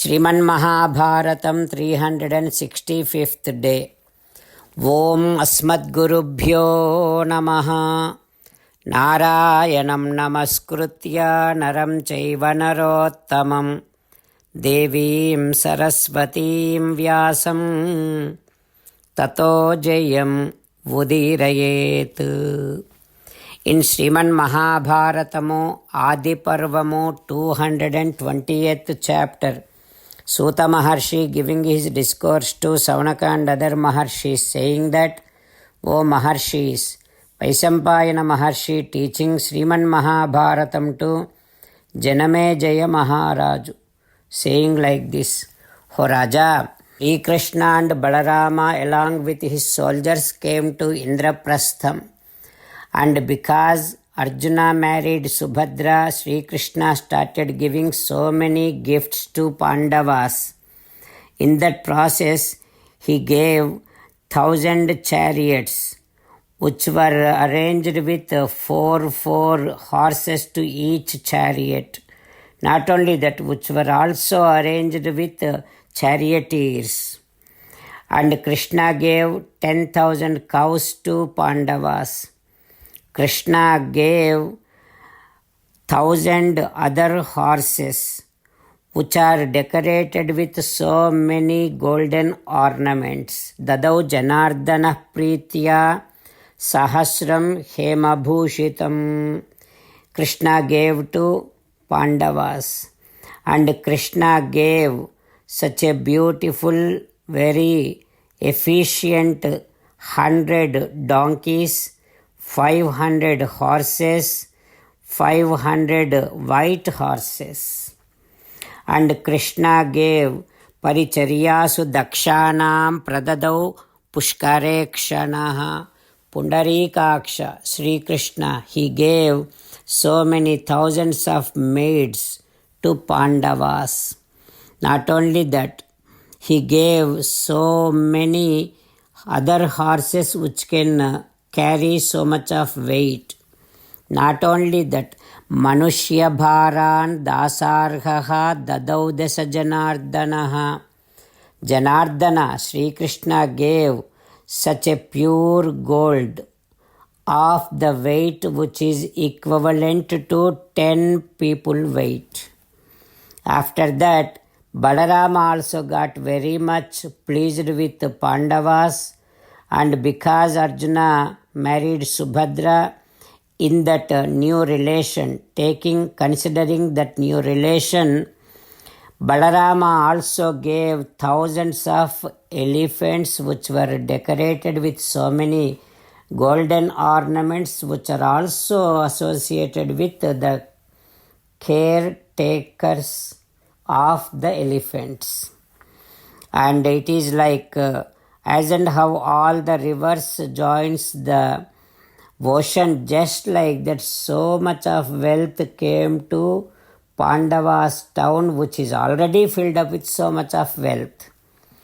श्रीमन्महाभारतं 365th day. ॐ अस्मद्गुरुभ्यो नमः। नारायणं नमस्कृत्य नरं चैव नरोत्तमं देवीं सरस्वतीं व्यासं ततो जयम् उदीरयेत्। In Sriman Mahabharatamu Adi Parvamu 220th chapter, Suta Maharshi giving his discourse to Savanaka and other Maharshis, saying that, O Maharshis, Vaisampayana Maharshi teaching Sriman Mahabharatam to Janamejaya Maharaju, saying like this, O Raja, Sri Krishna and Balarama along with his soldiers came to Indraprastham. And because Arjuna married Subhadra, Sri Krishna started giving so many gifts to Pandavas. In that process, he gave 1,000 chariots, which were arranged with four horses to each chariot. Not only that, which were also arranged with charioteers. And Krishna gave 10,000 cows to Pandavas. Krishna gave 1,000 other horses, which are decorated with so many golden ornaments. Dadau Janardana Pritya Sahasram Hemabhushitam. Krishna gave to Pandavas. And Krishna gave such a beautiful, very efficient 100 donkeys, 500 horses, 500 white horses. And Krishna gave Paricharyasu Dakshanam Pradadau Pushkarekshanaha Pundarikaksha. Sri Krishna, he gave so many thousands of maids to Pandavas. Not only that, he gave so many other horses which can carry so much of weight. Not only that, Manushya Bharan Dasarhaha Dadau Desa Janardanaha. Janardana, Sri Krishna gave such a pure gold of the weight which is equivalent to 10 people weight. After that, Balarama also got very much pleased with Pandavas, and because Arjuna married Subhadra, in that new relation, considering that new relation, Balarama also gave thousands of elephants which were decorated with so many golden ornaments, which are also associated with the caretakers of the elephants. And it is like as and how all the rivers joins the ocean, just like that, so much of wealth came to Pandava's town, which is already filled up with so much of wealth.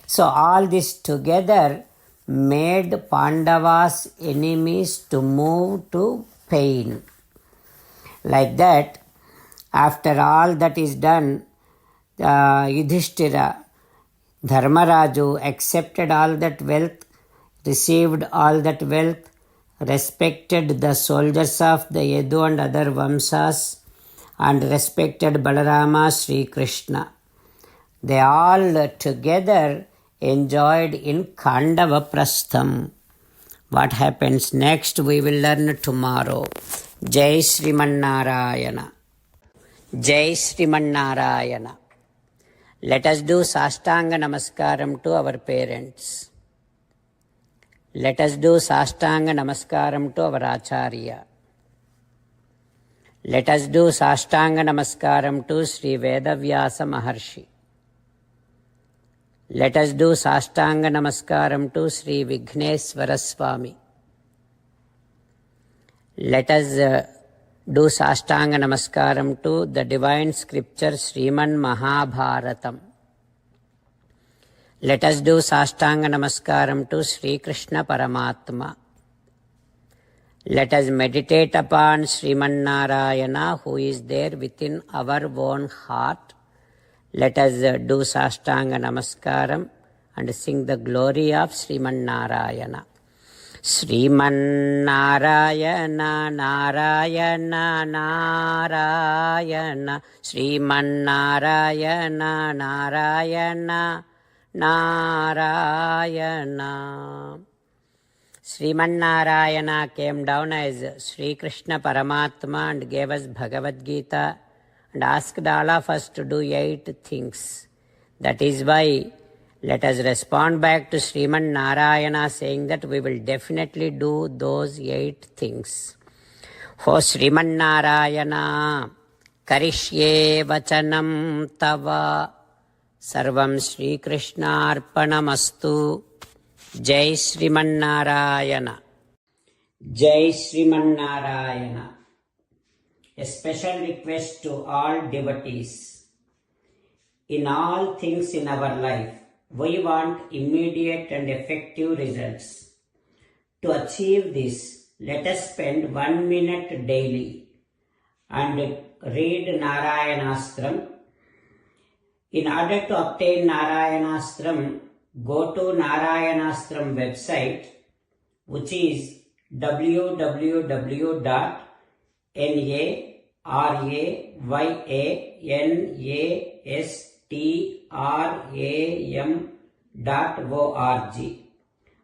So all this together made Pandava's enemies to move to pain. Like that, after all that is done, Yudhishthira, Dharmaraju accepted all that wealth, received all that wealth, respected the soldiers of the Yadu and other Vamsas, and respected Balarama, Sri Krishna. They all together enjoyed in Khandava Prastham. What happens next we will learn tomorrow. Jai Sriman Narayana. Jai Sriman Narayana. Let us do Sastanga Namaskaram to our parents. Let us do Sastanga Namaskaram to our Acharya. Let us do Sastanga Namaskaram to Sri Vedavyasa Maharshi. Let us do Sastanga Namaskaram to Sri Vigneswara Swami. Let us do Sastanga Namaskaram to the divine scripture Sriman Mahabharatam. Let us do Sastanga Namaskaram to Sri Krishna Paramatma. Let us meditate upon Sriman Narayana, who is there within our own heart. Let us do Sastanga Namaskaram and sing the glory of Sriman Narayana. Sriman Narayana, Narayana, Narayana, Sriman Narayana, Narayana, Narayana. Sriman Narayana came down as Sri Krishna Paramatma and gave us Bhagavad Gita and asked all of us to do 8 things. That is why let us respond back to Sriman Narayana saying that we will definitely do those 8 things. O Sriman Narayana, Karishye Vachanam Tava, Sarvam Sri Krishna Arpanamastu. Jai Sriman Narayana. Jai Sriman Narayana. A special request to all devotees. In all things in our life, we want immediate and effective results. To achieve this, let us spend 1 minute daily and read Narayanastram. In order to obtain Narayanastram, go to Narayanastram website, which is www.narayanastram.org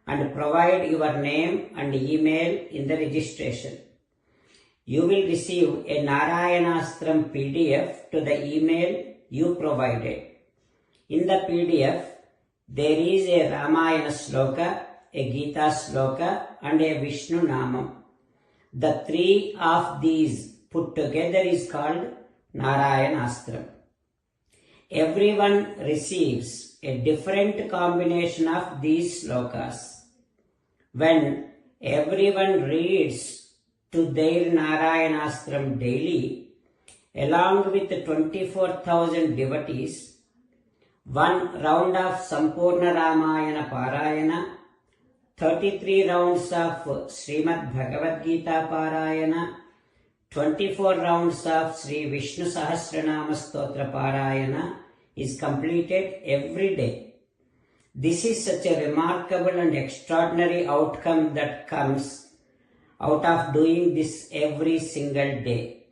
and provide your name and email in the registration. You will receive a Narayanastram PDF to the email you provided. In the PDF, there is a Ramayana Sloka, a Gita Sloka and a Vishnu Namam. The 3 of these put together is called Narayanastram. Everyone receives a different combination of these slokas. When everyone reads to their Narayanastram daily, along with 24,000 devotees, 1 round of Sampurna Ramayana Parayana, 33 rounds of Srimad Bhagavad Gita Parayana, 24 rounds of Sri Vishnu Sahasranama Stotra Parayana is completed every day. This is such a remarkable and extraordinary outcome that comes out of doing this every single day.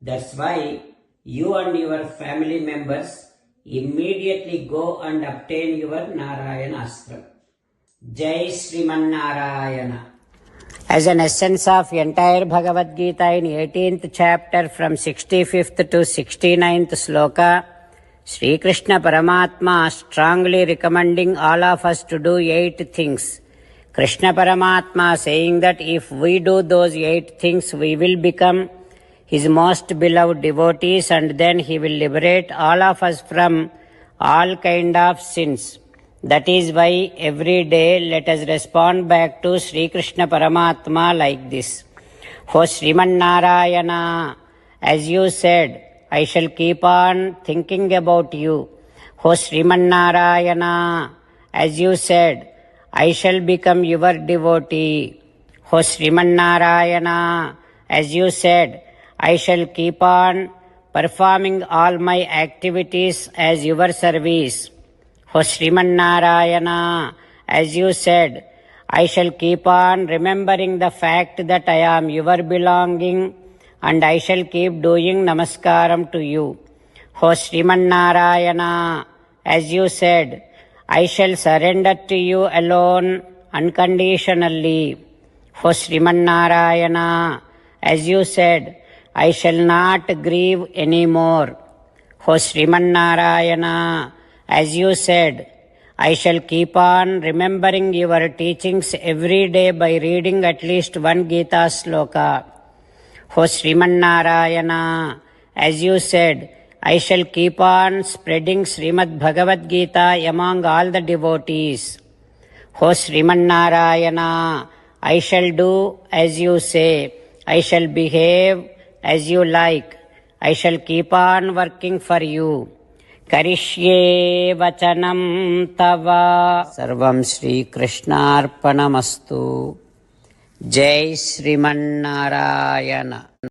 That's why you and your family members immediately go and obtain your Narayanastram. Jai Sriman Narayana. As an essence of entire Bhagavad Gita in 18th chapter from 65th to 69th sloka, Sri Krishna Paramatma strongly recommending all of us to do 8 things. Krishna Paramatma saying that if we do those 8 things, we will become His most beloved devotees and then He will liberate all of us from all kind of sins. That is why every day let us respond back to Sri Krishna Paramatma like this. O Sriman Narayana, as you said, I shall keep on thinking about you. O Sriman Narayana, as you said, I shall become your devotee. O Sriman Narayana, as you said, I shall keep on performing all my activities as your service. O Sriman Narayana, as you said, I shall keep on remembering the fact that I am your belonging and I shall keep doing namaskaram to you. O Sriman Narayana, as you said, I shall surrender to you alone unconditionally. O Sriman Narayana, as you said, I shall not grieve anymore. O Sriman Narayana, as you said, I shall keep on remembering your teachings every day by reading at least 1 Gita sloka. O Sriman Narayana, as you said, I shall keep on spreading Srimad Bhagavad Gita among all the devotees. O Sriman Narayana, I shall do as you say. I shall behave as you like. I shall keep on working for you. Karishye Vachanam Tava. Sarvam Sri Krishnarpanamastu. Jai Sriman Narayana.